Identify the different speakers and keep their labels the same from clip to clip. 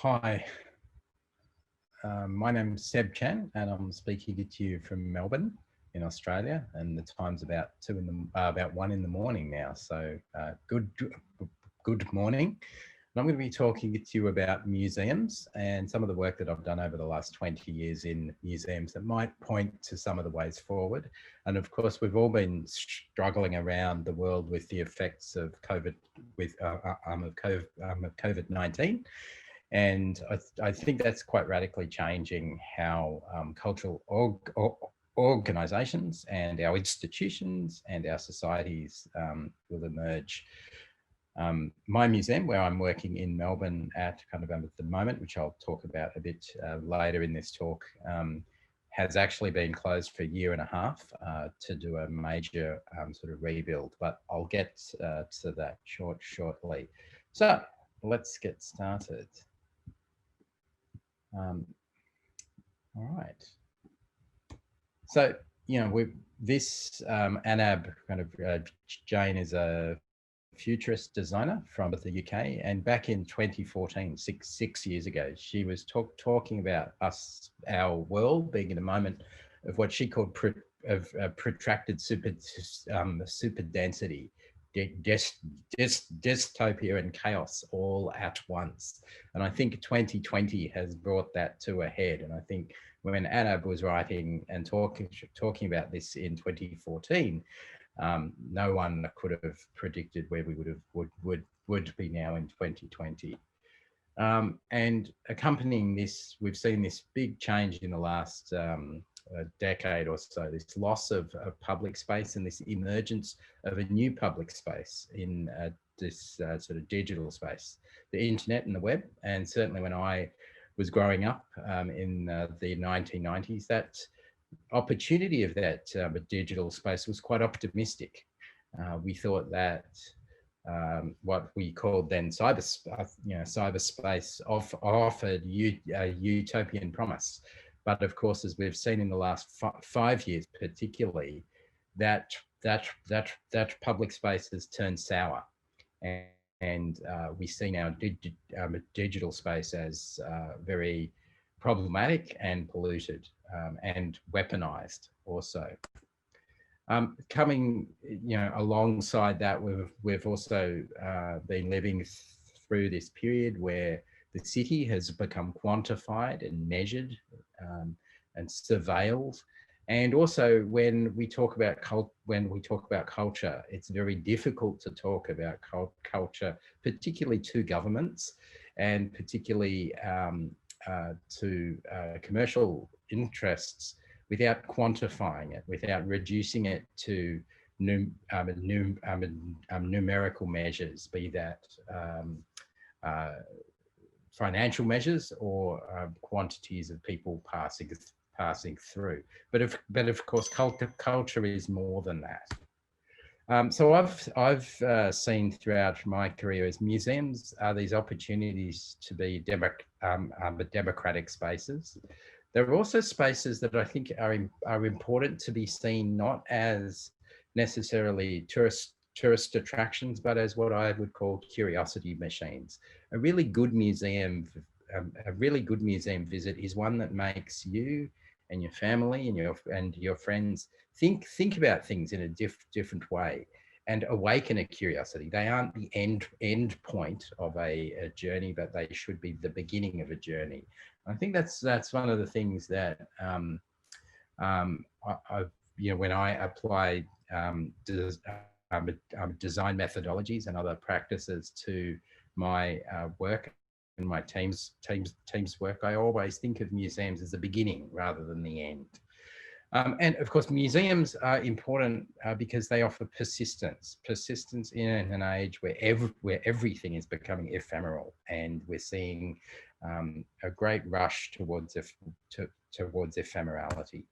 Speaker 1: Hi, my name's Seb Chan, and I'm speaking to you from Melbourne in Australia. And the time's about about 1 in the morning now. So good morning. And I'm going to be talking to you about museums and some of the work that I've done over the last 20 years in museums that might point to some of the ways forward. And of course, we've all been struggling around the world with the effects of COVID-19. And I think that's quite radically changing how cultural organisations and our institutions and our societies will emerge. My museum, where I'm working in Melbourne at the moment, which I'll talk about a bit later in this talk, has actually been closed for a year and a half to do a major sort of rebuild, but I'll get to that shortly. So let's get started. All right. So, this Anab Jane is a futurist designer from the UK, and back in 2014, six years ago, she was talking about our world being in a moment of what she called protracted super density, dystopia and chaos all at once. And I think 2020 has brought that to a head. And I think when Anab was writing and talking about this in 2014, no one could have predicted where we would be now in 2020. And accompanying this, we've seen this big change in the last a decade or so, this loss of public space and this emergence of a new public space in this sort of digital space, the internet and the web. And certainly when I was growing up in the 1990s, that opportunity of that digital space was quite optimistic. We thought that what we called then cyberspace offered a utopian promise. But of course, as we've seen in the last 5 years, particularly, that public space has turned sour, and we see now digital space as very problematic and polluted and weaponized also. Coming, alongside that, we've also been living through this period where the city has become quantified and measured and surveilled. And also, when we talk about culture, it's very difficult to talk about culture, particularly to governments, and particularly to commercial interests, without quantifying it, without reducing it to numerical measures, be that financial measures or quantities of people passing through. But of course, culture is more than that. So I've seen throughout my career as museums are these opportunities to be democratic spaces. There are also spaces that I think are important to be seen not as necessarily tourist attractions, but as what I would call curiosity machines. A really good museum visit is one that makes you and your family and your friends think about things in a different way and awaken a curiosity. They aren't the end point of a journey, but they should be the beginning of a journey. I think that's one of the things that when I apply design methodologies and other practices to my work and my team's work, I always think of museums as the beginning rather than the end. And of course, museums are important because they offer persistence in an age where everything is becoming ephemeral, and we're seeing a great rush towards ephemerality.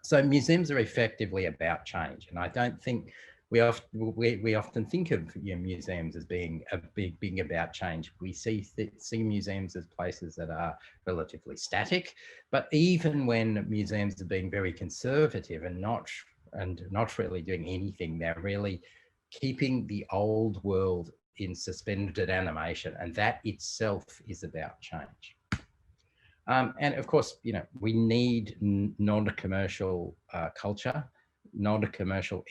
Speaker 1: So museums are effectively about change, and I don't think we often think of museums as being being about change. We see museums as places that are relatively static, but even when museums are being very conservative and not really doing anything, they're really keeping the old world in suspended animation, and that itself is about change. And of course, you know, we need non-commercial culture, non-commercial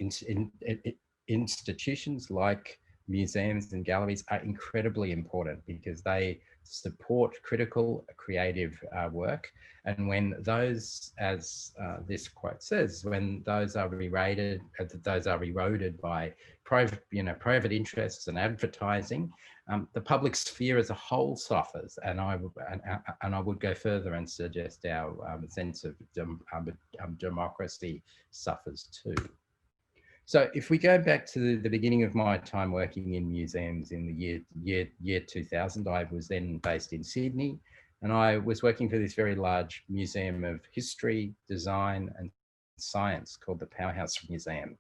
Speaker 1: institutions like museums and galleries are incredibly important because they support critical creative work. And when those, as this quote says, when those are eroded by private, private interests and advertising, the public sphere as a whole suffers. And I would go further and suggest our sense of democracy suffers too. So if we go back to the beginning of my time working in museums in the year 2000, I was then based in Sydney, and I was working for this very large museum of history, design and science called the Powerhouse Museum.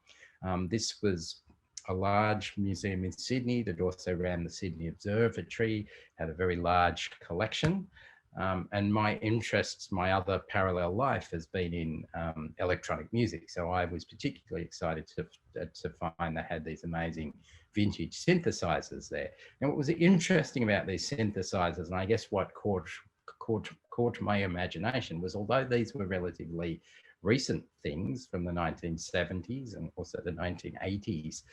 Speaker 1: This was a large museum in Sydney that also ran the Sydney Observatory, had a very large collection. And my interests, my other parallel life has been in electronic music. So I was particularly excited to find they had these amazing vintage synthesizers there. And what was interesting about these synthesizers, and I guess what caught my imagination, was although these were relatively recent things from the 1970s and also the 1980s,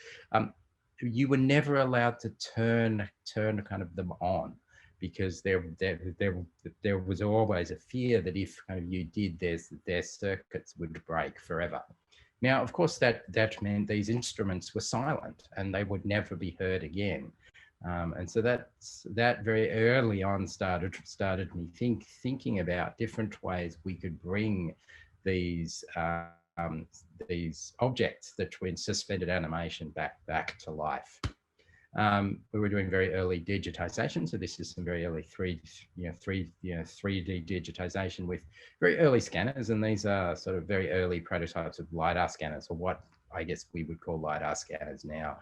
Speaker 1: you were never allowed to turn kind of them on, because there was always a fear that if you did, their circuits would break forever. Now, of course, that meant these instruments were silent and they would never be heard again. And so that very early on started me thinking about different ways we could bring these objects that were in suspended animation back to life. We were doing very early digitization, so this is some very early 3D digitization with very early scanners, and these are sort of very early prototypes of LiDAR scanners, or what I guess we would call LiDAR scanners now.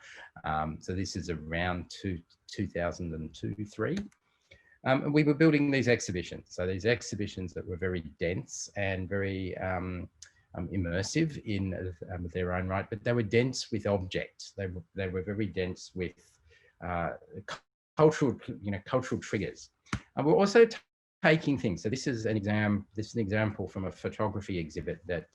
Speaker 1: So this is around 2002-3. And we were building these exhibitions. So these exhibitions that were very dense and very immersive in their own right, but they were dense with objects. They were very dense with cultural triggers. And we're also taking things. So this is an example from a photography exhibit that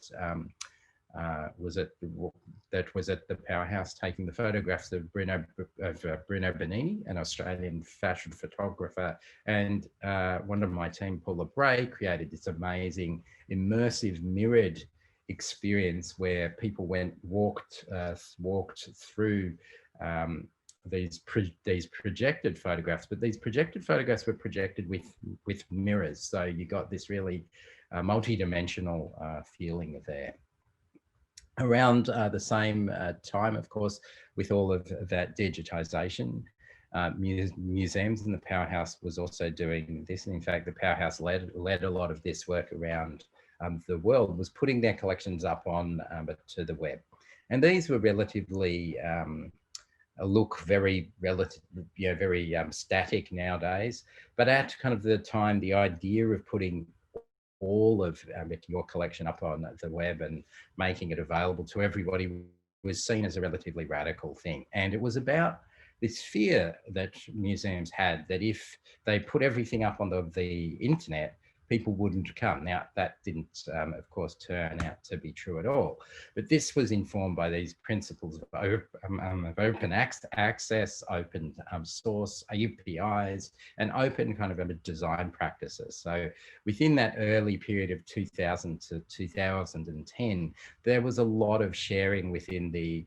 Speaker 1: was at the Powerhouse, taking the photographs of Bruno Benini, an Australian fashion photographer, and one of my team, Paula Bray, created this amazing immersive mirrored experience where people walked through these projected photographs, but these projected photographs were projected with mirrors, so you got this really multi-dimensional feeling there. Around the same time, of course, with all of that digitization, museums and the Powerhouse was also doing this. And in fact, the Powerhouse led a lot of this work around the world, was putting their collections up on to the web. And these were relatively look very very static nowadays, but at kind of the time, the idea of putting all of your collection up on the web and making it available to everybody was seen as a relatively radical thing. And it was about this fear that museums had that if they put everything up on the internet, people wouldn't come. Now, that didn't, of course, turn out to be true at all. But this was informed by these principles of open access, open source, APIs, and open kind of design practices. So within that early period of 2000 to 2010, there was a lot of sharing within the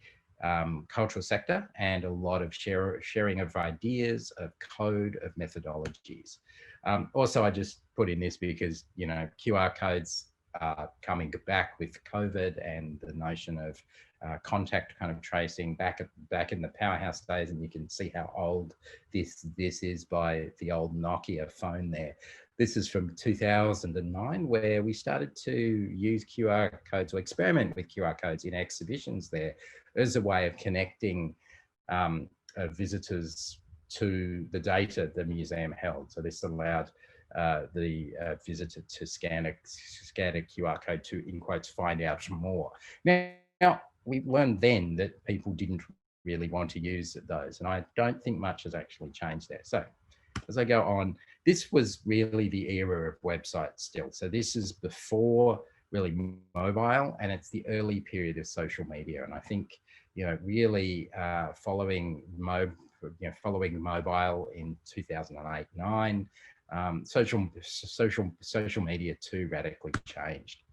Speaker 1: cultural sector and a lot of sharing of ideas, of code, of methodologies. Also, I just put in this because, QR codes are coming back with COVID and the notion of contact kind of tracing back in the Powerhouse days, and you can see how old this is by the old Nokia phone there. This is from 2009, where we started to use QR codes or experiment with QR codes in exhibitions there as a way of connecting visitors to the data the museum held. So this allowed the visitor to scan a QR code to, in quotes, find out more. Now we learned then that people didn't really want to use those. And I don't think much has actually changed there. So as I go on, this was really the era of websites still. So this is before really mobile, and it's the early period of social media. And I think, really following mobile in 2008-9, social media too radically changed.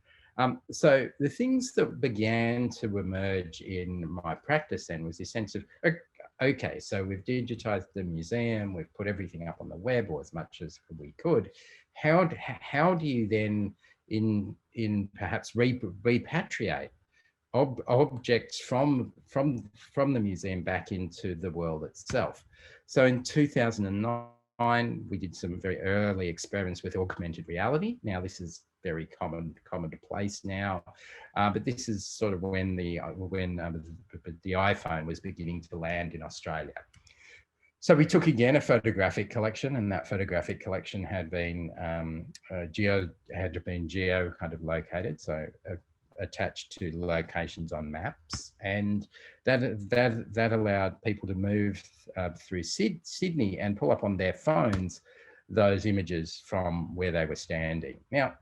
Speaker 1: So the things that began to emerge in my practice then was this sense of, okay, so we've digitized the museum, we've put everything up on the web, or as much as we could. How do you then in perhaps repatriate objects from the museum back into the world itself? So in 2009, we did some very early experiments with augmented reality. Now this is very commonplace now, but this is sort of when the iPhone was beginning to land in Australia. So we took again a photographic collection, and that photographic collection had been geo kind of located, so attached to locations on maps, and that allowed people to move through Sydney and pull up on their phones those images from where they were standing. Now,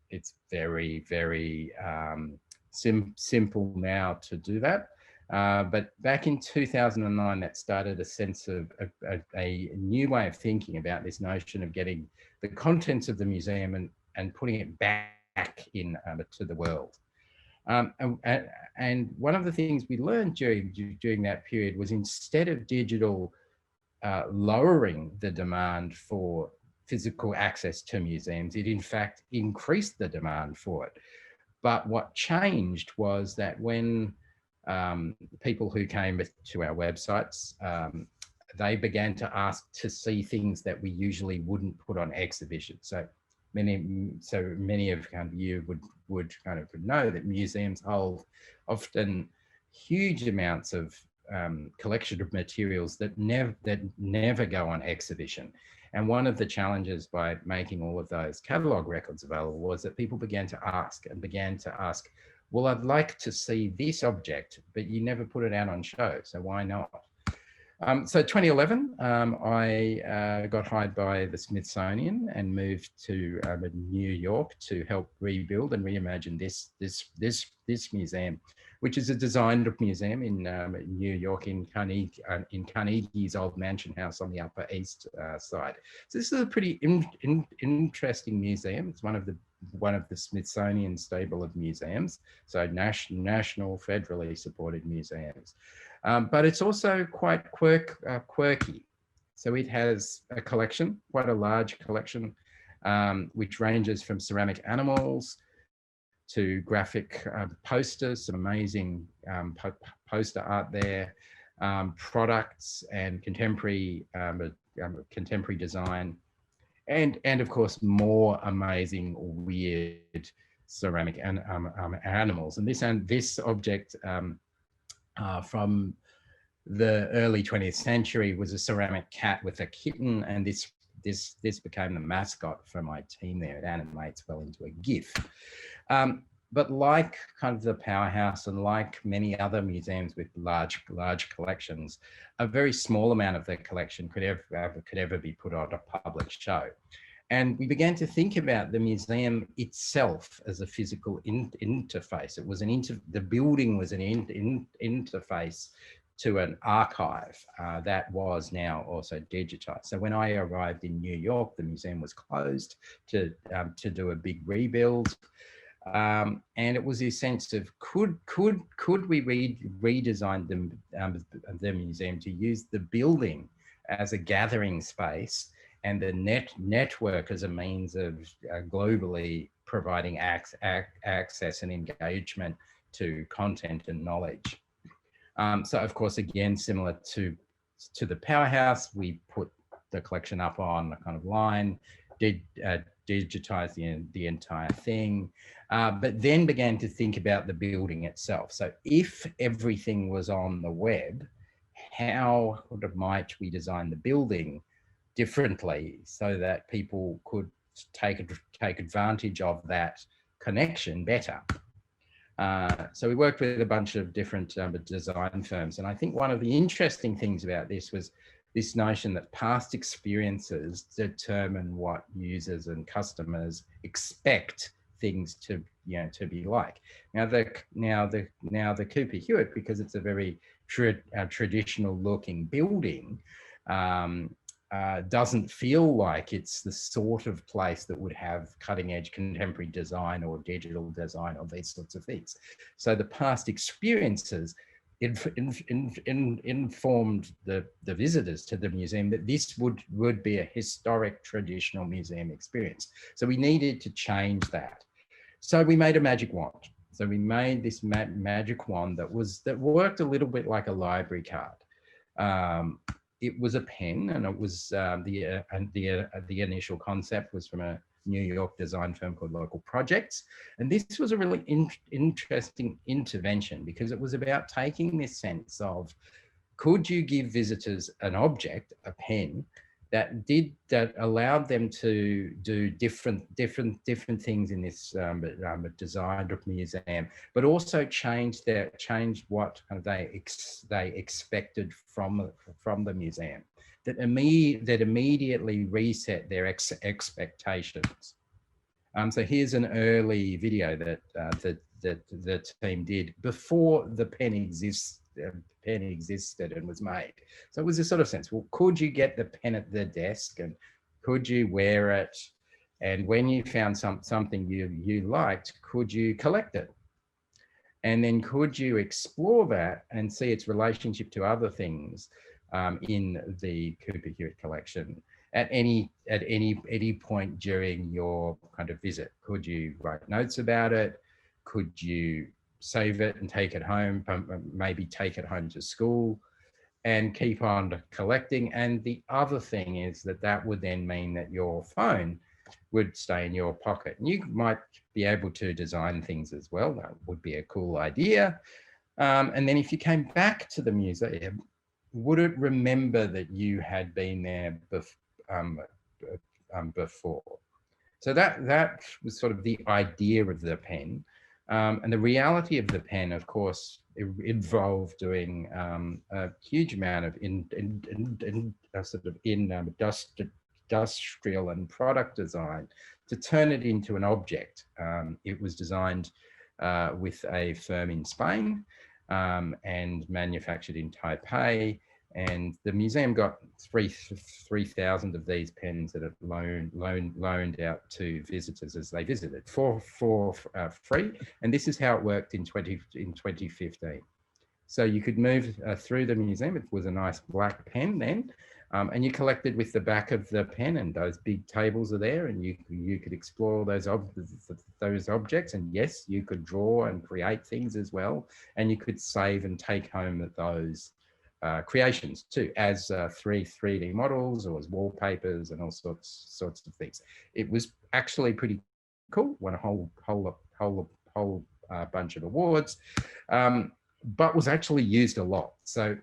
Speaker 1: it's very, very simple now to do that. But back in 2009, that started a sense of a new way of thinking about this notion of getting the contents of the museum and putting it back in to the world. And one of the things we learned during that period was, instead of digital lowering the demand for physical access to museums, it in fact increased the demand for it. But what changed was that when people who came to our websites, they began to ask to see things that we usually wouldn't put on exhibition. So many of you would kind of know that museums hold often huge amounts of collection of materials that never go on exhibition. And one of the challenges by making all of those catalogue records available was that people began to ask, well, I'd like to see this object, but you never put it out on show, so why not? So 2011, I got hired by the Smithsonian and moved to New York to help rebuild and reimagine this museum, which is a designed museum in New York, in Carnegie's old mansion house on the Upper East Side. So this is a pretty interesting museum. It's one of the Smithsonian stable of museums, so national, federally supported museums. But it's also quite quirky. So it has a collection, quite a large collection, which ranges from ceramic animals to graphic posters, some amazing poster art there, products and contemporary design, and of course more amazing weird ceramic animals. And this object from the early 20th century was a ceramic cat with a kitten, and this became the mascot for my team there. It animates well into a GIF. But like kind of the Powerhouse and like many other museums with large collections, a very small amount of their collection could ever be put on a public show. And we began to think about the museum itself as a physical interface. It was the building was an interface to an archive that was now also digitized. So when I arrived in New York, the museum was closed to do a big rebuild. And it was this sense of, could we redesign the museum to use the building as a gathering space and the network as a means of globally providing access and engagement to content and knowledge. So of course, again, similar to the Powerhouse, we put the collection up on a kind of line, digitize the entire thing, but then began to think about the building itself. So if everything was on the web, how might we design the building differently so that people could take advantage of that connection better? So we worked with a bunch of different design firms. And I think one of the interesting things about this was this notion that past experiences determine what users and customers expect things to, to be like. Now the Cooper Hewitt, because it's a very traditional looking building, doesn't feel like it's the sort of place that would have cutting edge contemporary design or digital design or these sorts of things. So the past experiences informed the visitors to the museum that this would be a historic traditional museum experience. So we needed to change that. So we made a magic wand. So we made this magic wand that worked a little bit like a library card. It was a pen, and it was the initial concept was from a New York design firm called Local Projects. And this was a really interesting intervention, because it was about taking this sense of, could you give visitors an object, a pen, that allowed them to do different things in this designed museum, but also changed what they expected from the museum, that immediately reset their expectations. So here's an early video that the team did before the pen existed and was made. So it was a sort of sense, well, could you get the pen at the desk, and could you wear it? And when you found something you liked, could you collect it? And then could you explore that and see its relationship to other things in the Cooper Hewitt collection at any point during your kind of visit? Could you write notes about it? Could you save it and take it home, maybe take it home to school and keep on collecting? And the other thing is that would then mean that your phone would stay in your pocket. And you might be able to design things as well. That would be a cool idea. And then if you came back to the museum, would it remember that you had been there before? So that was sort of the idea of the pen. And the reality of the pen, of course, it involved doing a huge amount of industrial and product design to turn it into an object. It was designed with a firm in Spain and manufactured in Taipei. And the museum got 3,000 of these pens that are loaned out to visitors as they visited for free. And this is how it worked in 2015. So you could move through the museum. It was a nice black pen then. And you collected with the back of the pen, and those big tables are there, and you could explore those objects. And yes, you could draw and create things as well. And you could save and take home those creations too, as 3D models or as wallpapers and all sorts of things. It was actually pretty cool. Won a whole bunch of awards, but was actually used a lot. So,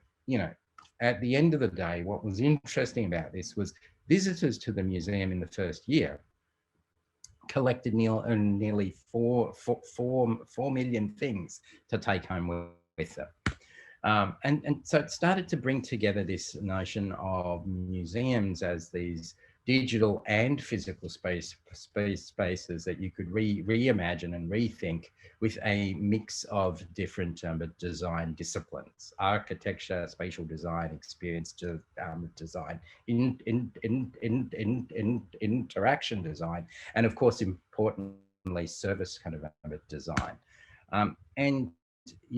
Speaker 1: at the end of the day, what was interesting about this was visitors to the museum in the first year collected nearly 4 million things to take home with them. And so it started to bring together this notion of museums as these digital and physical spaces that you could reimagine and rethink with a mix of different design disciplines: architecture, spatial design, experience design, interaction design, and of course, importantly, service kind of design. And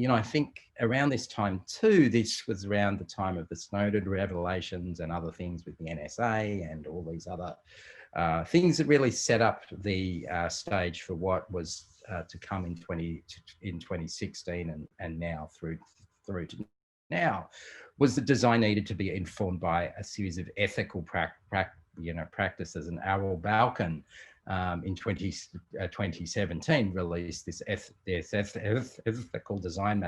Speaker 1: I think around this time too, this was around the time of the Snowden revelations and other things with the NSA and all these other things that really set up the stage for what was to come in 2016 and now through to now, was that design needed to be informed by a series of ethical practices. And Aral Balkan in 2017 released this ethical design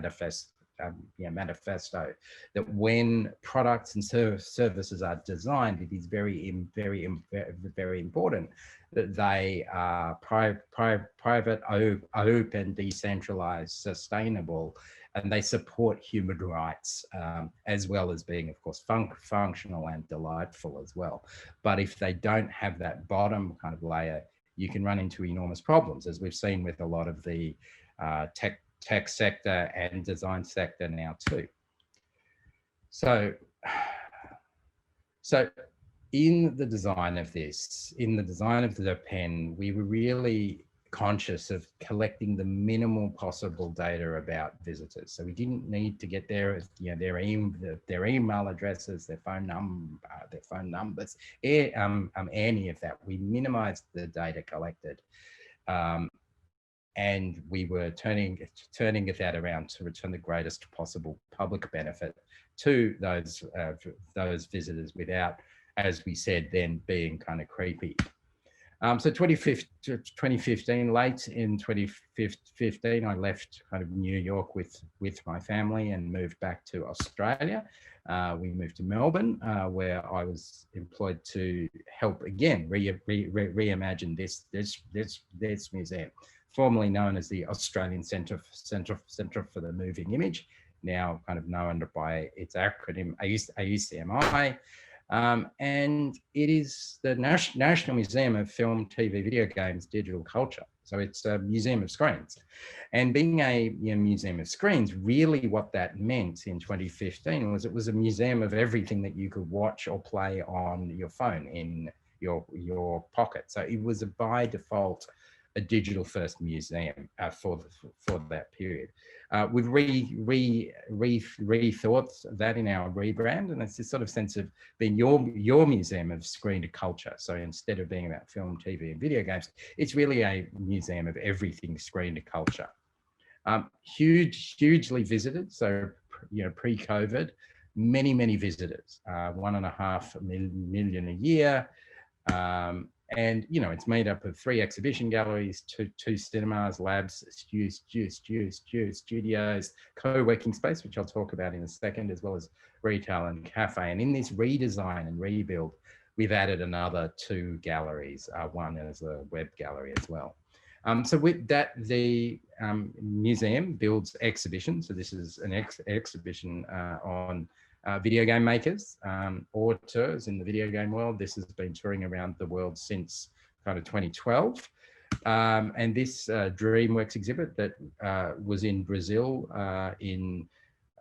Speaker 1: manifesto, that when products and services are designed, it is very important that they are private, open, decentralized, sustainable, and they support human rights, as well as being, of course, functional and delightful as well. But if they don't have that bottom kind of layer, you can run into enormous problems, as we've seen with a lot of the tech sector and design sector now too. So in the design of this, in the design of the pen, we were really conscious of collecting the minimal possible data about visitors. So we didn't need to get their email addresses, their phone numbers, any of that. We minimized the data collected, and we were turning that around to return the greatest possible public benefit to those visitors without, as we said, then being kind of creepy. So 2015, late in 2015, I left kind of New York with my family and moved back to Australia. We moved to Melbourne, where I was employed to help again reimagine this museum, formerly known as the Australian Centro for the Moving Image, now kind of known by its acronym ACMI. And it is the National Museum of Film, TV, Video Games, Digital Culture. So it's a museum of screens. And being a museum of screens, really what that meant in 2015 was it was a museum of everything that you could watch or play on your phone in your pocket. So it was by default a digital first museum for that period. We've rethought that in our rebrand, and it's this sort of sense of being your museum of screen to culture. So instead of being about film, TV, and video games, it's really a museum of everything screen to culture. Hugely visited. So pre-COVID, many visitors, 1.5 million a year. And it's made up of 3 exhibition galleries, two cinemas, labs, studios, co-working space, which I'll talk about in a second, as well as retail and cafe. And in this redesign and rebuild, we've added another 2 galleries, one as a web gallery as well. So with that, the museum builds exhibitions. So this is an exhibition on video game makers, auteurs in the video game world. This has been touring around the world since kind of 2012. And this DreamWorks exhibit that was in Brazil in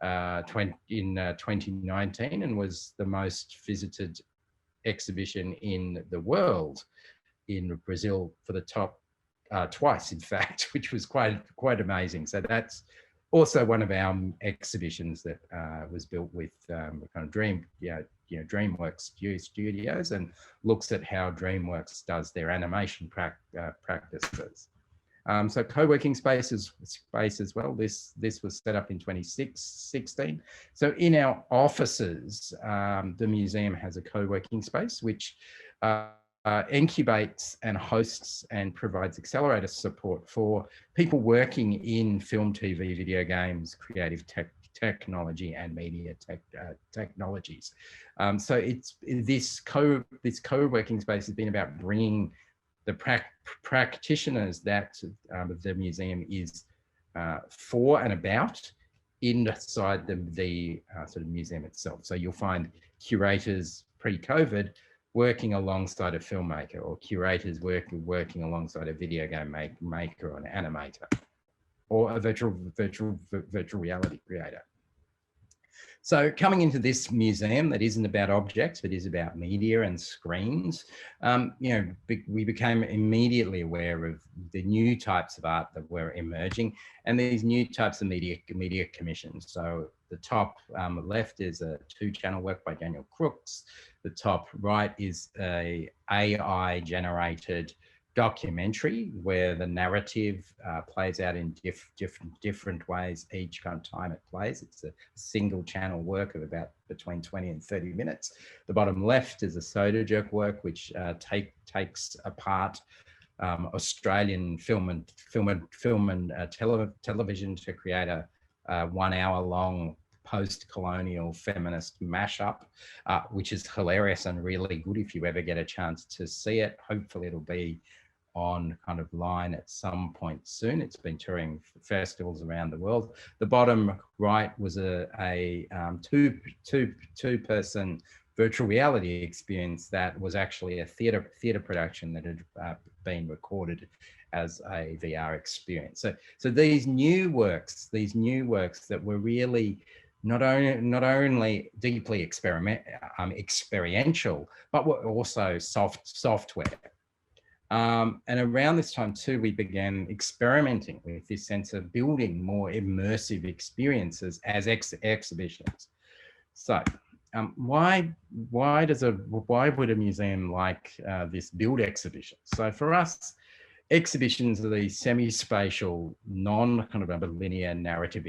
Speaker 1: 2019 and was the most visited exhibition in the world in Brazil for the top twice, in fact, which was quite amazing. So that's also one of our exhibitions that was built with kind of DreamWorks studios, and looks at how DreamWorks does their animation practices. So co-working space as well. This was set up in 2016. So in our offices, the museum has a co-working space which incubates and hosts and provides accelerator support for people working in film, TV, video games, creative technology, and media technologies. So it's this co-working space has been about bringing the practitioners that the museum is for and about inside the sort of museum itself. So you'll find curators pre-COVID working alongside a filmmaker, or curators working alongside a video game maker or an animator, or a virtual reality creator. So coming into this museum that isn't about objects, but is about media and screens, we became immediately aware of the new types of art that were emerging and these new types of media commissions. So the top left is a 2-channel work by Daniel Crooks. The top right is a AI generated documentary where the narrative plays out in different ways each kind of time it plays. It's a single channel work of about between 20 and 30 minutes. The bottom left is a soda jerk work which takes apart Australian film and television to create a 1 hour-long post-colonial feminist mashup, which is hilarious and really good if you ever get a chance to see it. Hopefully it'll be on kind of line at some point soon. It's been touring festivals around the world. The bottom right was a two-person virtual reality experience that was actually a theatre production that had been recorded as a VR experience. So these new works that were really not only deeply experiential, but were also software. And around this time too, we began experimenting with this sense of building more immersive experiences as exhibitions. So why would a museum like this build exhibitions? So for us, exhibitions are these semi-spatial, non-kind of linear narrative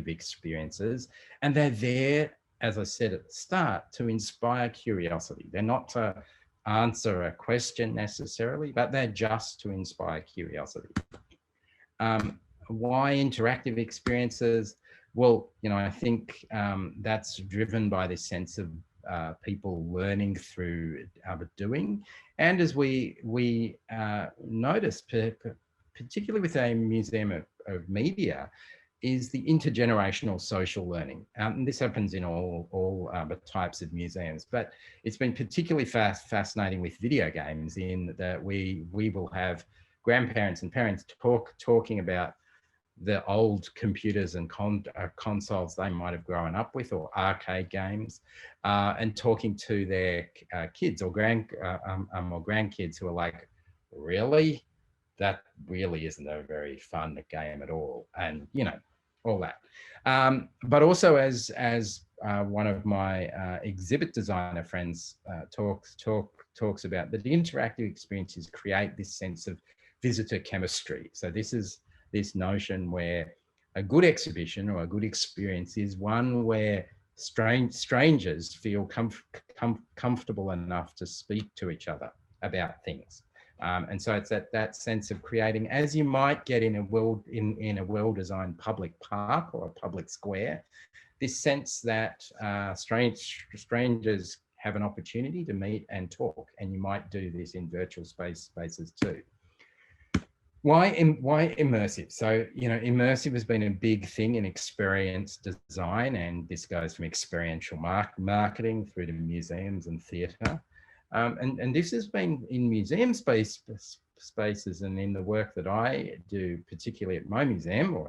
Speaker 1: experiences, and they're there, as I said at the start, to inspire curiosity. They're not to answer a question necessarily, but they're just to inspire curiosity. Why interactive experiences? Well, I think that's driven by this sense of people learning through doing. And as we noticed, particularly with a museum of media, is the intergenerational social learning. And this happens in all types of museums, but it's been particularly fascinating with video games in that we will have grandparents and parents talking about the old computers and consoles they might have grown up with, or arcade games, and talking to their kids or grandkids who are like, really? That really isn't a very fun game at all. And, all that. But also as one of my exhibit designer friends talks about, that the interactive experiences create this sense of visitor chemistry. So this is this notion where a good exhibition or a good experience is one where strangers feel comfortable enough to speak to each other about things. And so it's that sense of creating, as you might get in a well-designed public park or a public square, this sense that strangers have an opportunity to meet and talk, and you might do this in virtual spaces too. Why immersive? So, immersive has been a big thing in experience design, and this goes from experiential marketing through to museums and theatre. And this has been in museum spaces and in the work that I do, particularly at my museum,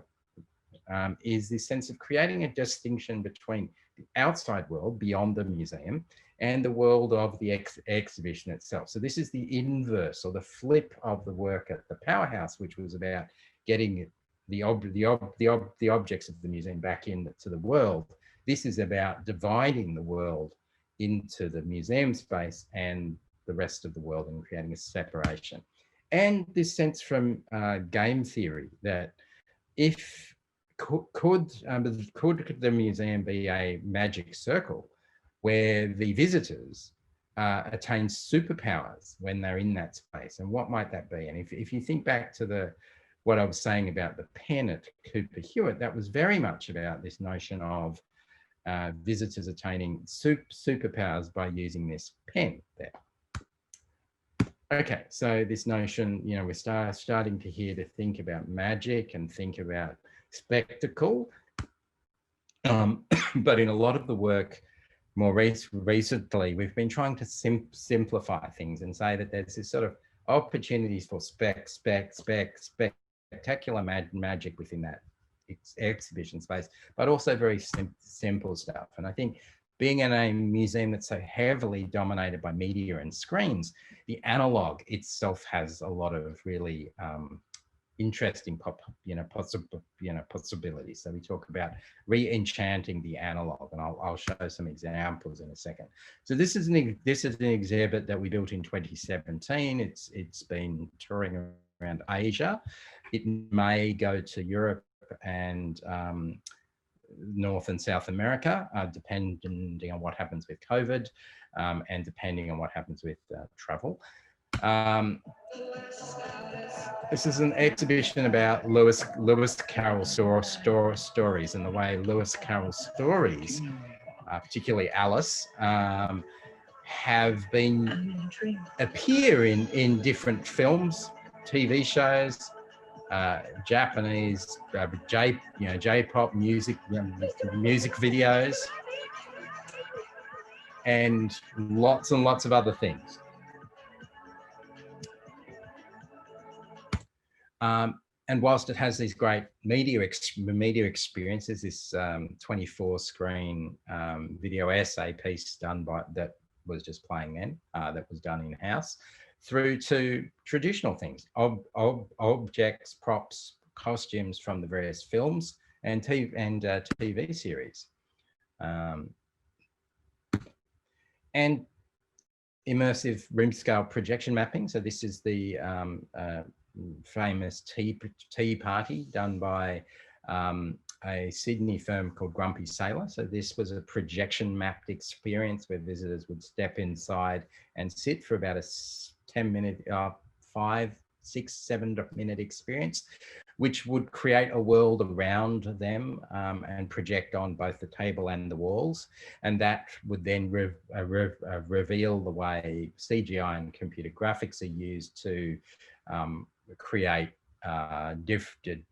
Speaker 1: is this sense of creating a distinction between the outside world beyond the museum and the world of the exhibition itself. So this is the inverse or the flip of the work at the Powerhouse, which was about getting the objects of the museum back into the world. This is about dividing the world into the museum space and the rest of the world and creating a separation. And this sense from game theory that if could the museum be a magic circle where the visitors attain superpowers when they're in that space, and what might that be? And if you think back to what I was saying about the pen at Cooper Hewitt, that was very much about this notion of visitors attaining superpowers by using this pen there. Okay, so this notion, we're starting to think about magic and think about spectacle, but in a lot of the work more recently, we've been trying to simplify things and say that there's this sort of opportunities for spectacular magic within that exhibition space, but also very simple stuff. And I think being in a museum that's so heavily dominated by media and screens, the analog itself has a lot of really interesting possibilities. So we talk about re-enchanting the analog, and I'll show some examples in a second. So this is an exhibit that we built in 2017. It's been touring around Asia. It may go to Europe and North and South America, depending on what happens with COVID and depending on what happens with travel. This is an exhibition about Lewis Carroll stories, and the way Lewis Carroll stories, particularly Alice, have been appear in different films, TV shows, Japanese J-pop music videos, and lots of other things. And whilst it has these great media experiences, this 24 screen video essay piece done by, that was just playing then, that was done in-house, through to traditional things, objects, props, costumes from the various films and TV series. And immersive room scale projection mapping. So this is the famous tea party done by a Sydney firm called Grumpy Sailor. So this was a projection mapped experience where visitors would step inside and sit for about a 10-minute, 5, 6, 7-minute experience, which would create a world around them and project on both the table and the walls. And that would then reveal the way CGI and computer graphics are used to create different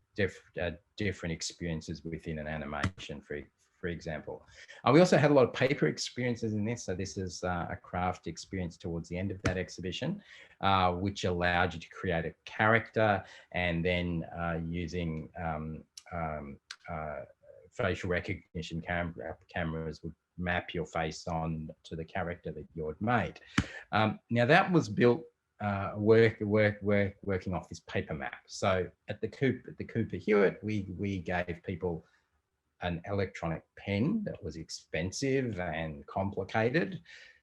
Speaker 1: experiences within an animation, for example. We also had a lot of paper experiences in this. So this is a craft experience towards the end of that exhibition, which allowed you to create a character, and then using facial recognition cameras would map your face on to the character that you had made. Now that was built working off this paper map. So at the Cooper Hewitt, we gave people an electronic pen that was expensive and complicated.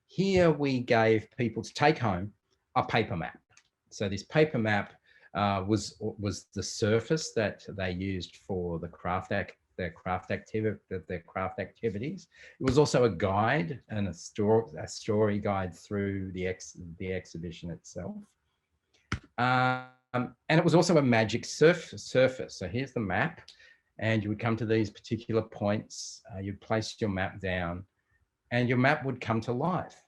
Speaker 1: Here we gave people to take home a paper map. So this paper map was the surface that they used for the craft activities. It was also a guide and a story guide through the exhibition itself. And it was also a magic surface. So here's the map, and you would come to these particular points, you'd place your map down, and your map would come to life.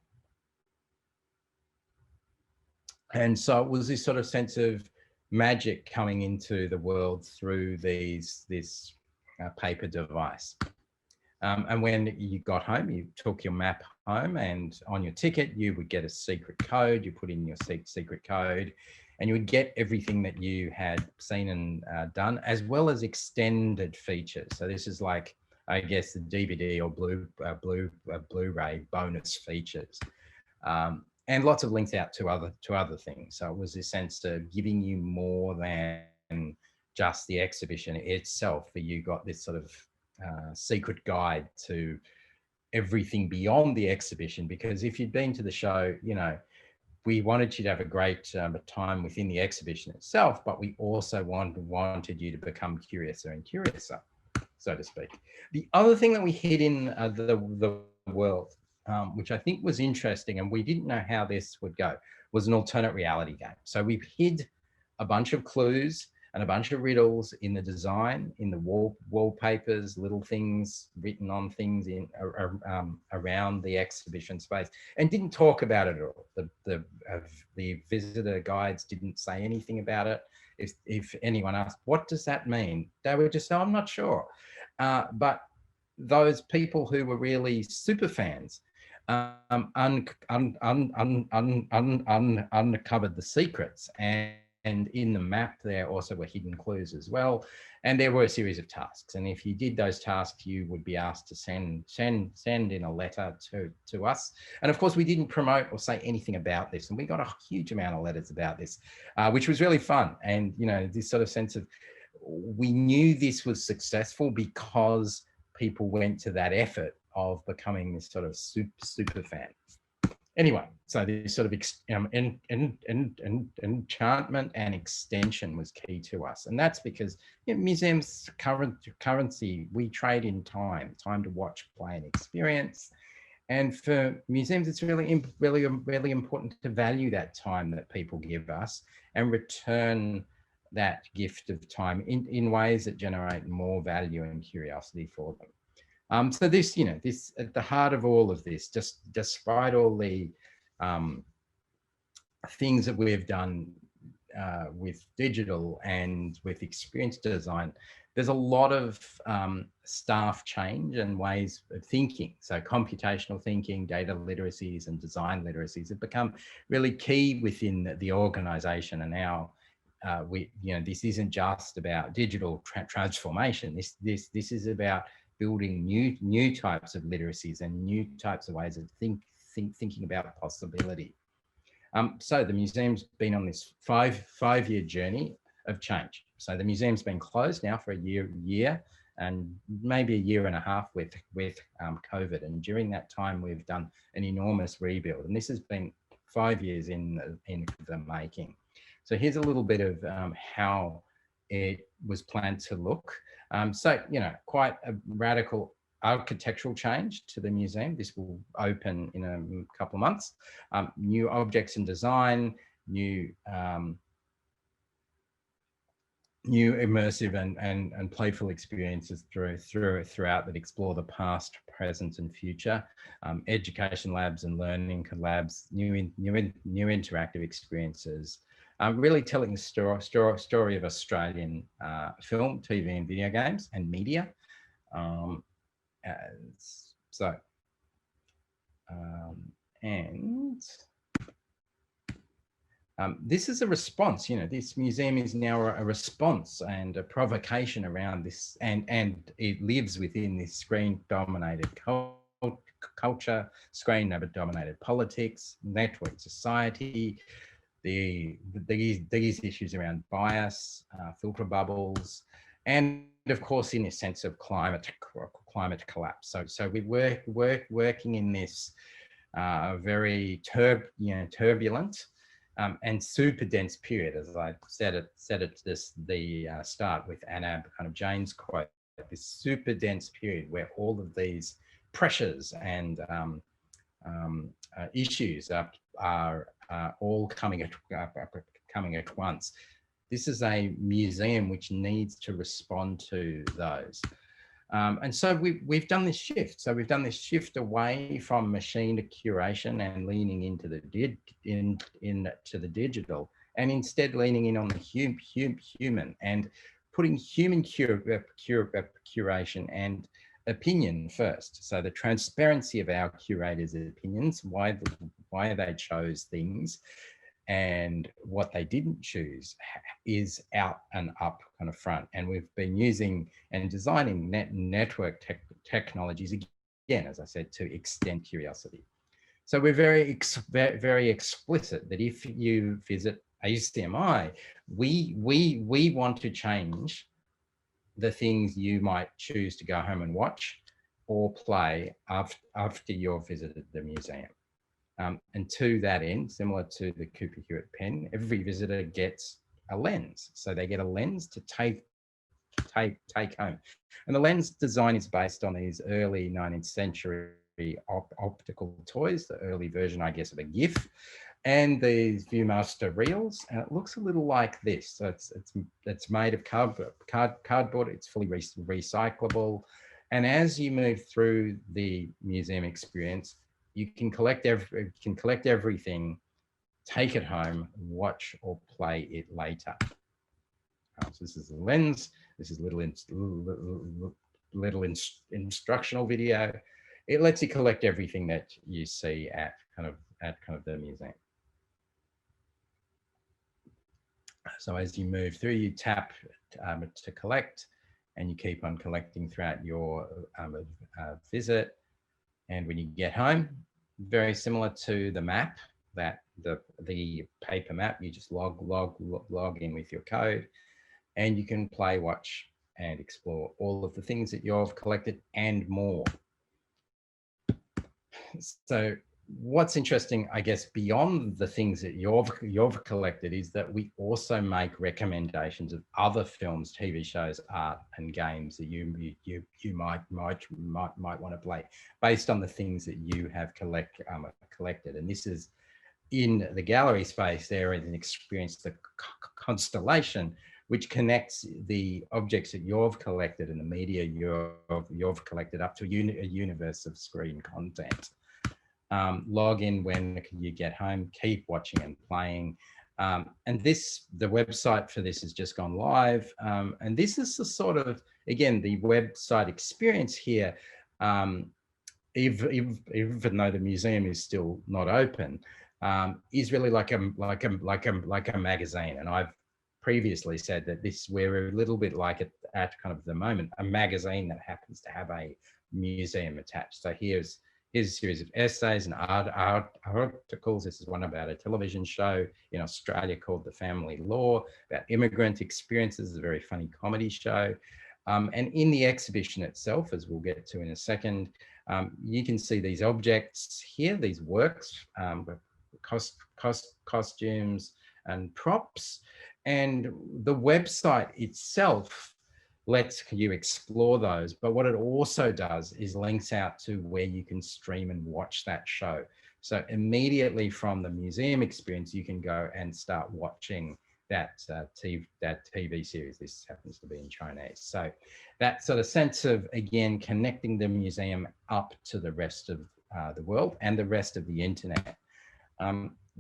Speaker 1: And so it was this sort of sense of magic coming into the world through this paper device. And when you got home, you took your map home, and on your ticket, you would get a secret code. You put in your secret code, and you would get everything that you had seen and done, as well as extended features. So this is like, I guess, the DVD or Blu-ray bonus features, and lots of links out to other things. So it was this sense of giving you more than just the exhibition itself, but you got this sort of secret guide to everything beyond the exhibition. Because if you'd been to the show, you know, we wanted you to have a great time within the exhibition itself, but we also wanted you to become curiouser and curiouser, so to speak. The other thing that we hid in the world, which I think was interesting, and we didn't know how this would go, was an alternate reality game. So we've hid a bunch of clues and a bunch of riddles in the design, in the wallpapers, little things written on things in around the exhibition space, and didn't talk about it at all. The visitor guides didn't say anything about it. If anyone asked, what does that mean? They would just say, I'm not sure. But those people who were really super fans uncovered the secrets, and in the map there also were hidden clues as well, and there were a series of tasks, and if you did those tasks you would be asked to send in a letter to us. And of course we didn't promote or say anything about this, and we got a huge amount of letters about this, which was really fun. And you know, this sort of sense of, we knew this was successful because people went to that effort of becoming this sort of super fan. Anyway, so this sort of enchantment and extension was key to us. And that's because, you know, museums currency, we trade in time to watch, play and experience. And for museums, it's really important to value that time that people give us and return that gift of time in ways that generate more value and curiosity for them. So this, this at the heart of all of this, just despite all the things that we've done with digital and with experience design, there's a lot of staff change and ways of thinking. So computational thinking, data literacies and design literacies have become really key within the organization. And now this isn't just about digital transformation. This is about building new types of literacies and new types of ways of thinking about possibility. So the museum's been on this five-year journey of change. So the museum's been closed now for a year and maybe a year and a half with COVID. And during that time, we've done an enormous rebuild. And this has been 5 years in the making. So here's a little bit of how it was planned to look. So, quite a radical architectural change to the museum. This will open in a couple of months. New objects and design, new immersive and playful experiences throughout that explore the past, present, and future. Education labs and learning labs, new interactive experiences. Really telling the story of Australian film, TV, and video games and media. This is a response. This museum is now a response and a provocation around this, and it lives within this screen-dominated culture, screen-dominated politics, network society, these issues around bias, filter bubbles, and of course, in a sense of climate collapse. So we're working in this very turbulent and super dense period, as I said at the start with Anna kind of Jane's quote. This super dense period where all of these pressures and issues are all coming at once. This is a museum which needs to respond to those. And so we've done this shift. So we've done this shift away from machine to curation and leaning into the digital, and instead leaning in on the human and putting human curation and opinion first. So the transparency of our curators' opinions, why they chose things, and what they didn't choose is out and up kind of front. And we've been using and designing network technologies, again, as I said, to extend curiosity. So we're very explicit that if you visit ACMI, we want to change the things you might choose to go home and watch or play after you've visited the museum. And to that end, similar to the Cooper Hewitt pen, every visitor gets a lens. So they get a lens to take home. And the lens design is based on these early 19th century optical toys, the early version, I guess, of a GIF, and these Viewmaster reels. And it looks a little like this. So it's made of cardboard. It's fully recyclable. And as you move through the museum experience, you can collect everything, take it home, watch or play it later. So this is the lens. This is little instructional video. It lets you collect everything that you see at kind of the museum. So as you move through, you tap to collect, and you keep on collecting throughout your visit. And when you get home, very similar to the map, that the paper map, you just log in with your code, and you can play, watch, and explore all of the things that you've collected and more. So what's interesting, I guess, beyond the things that you've collected is that we also make recommendations of other films, TV shows, art, and games that you might want to play based on the things that you have collected. And this is in the gallery space. There is an experience, the constellation, which connects the objects that you've collected and the media you've collected up to a universe of screen content. Log in when you get home, keep watching and playing. And the website for this has just gone live. And this is the sort of, again, the website experience here, even though the museum is still not open, is really like a magazine. And I've previously said that we're a little bit like at kind of the moment, a magazine that happens to have a museum attached. So here's a series of essays and articles. This is one about a television show in Australia called The Family Law, about immigrant experiences, a very funny comedy show. And in the exhibition itself, as we'll get to in a second, you can see these objects here, these works, costumes and props. And the website itself lets you explore those, but what it also does is links out to where you can stream and watch that show. So immediately from the museum experience, you can go and start watching that TV series. This happens to be in Chinese. So that sort of sense of, again, connecting the museum up to the rest of the world and the rest of the internet.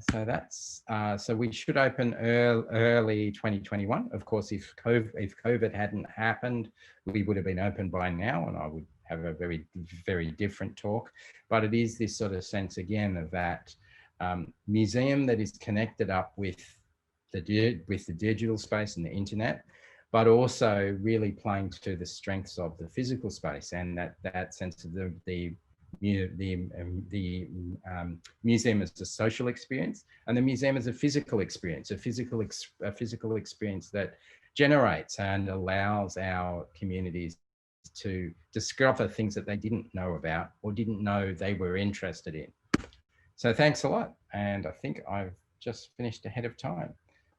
Speaker 1: So that's so we should open early 2021. Of course, if COVID hadn't happened, we would have been open by now, and I would have a very, very different talk. But it is this sort of sense again of that museum that is connected up with the digital space and the internet, but also really playing to the strengths of the physical space and that sense of the museum as a social experience, and the museum as a physical experience, a physical experience that generates and allows our communities to discover things that they didn't know about or didn't know they were interested in. So thanks a lot, and I think I've just finished ahead of time.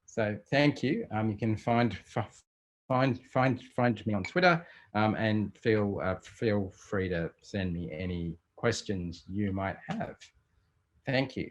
Speaker 1: So thank you. You can find me on Twitter, and feel free to send me any questions you might have. Thank you.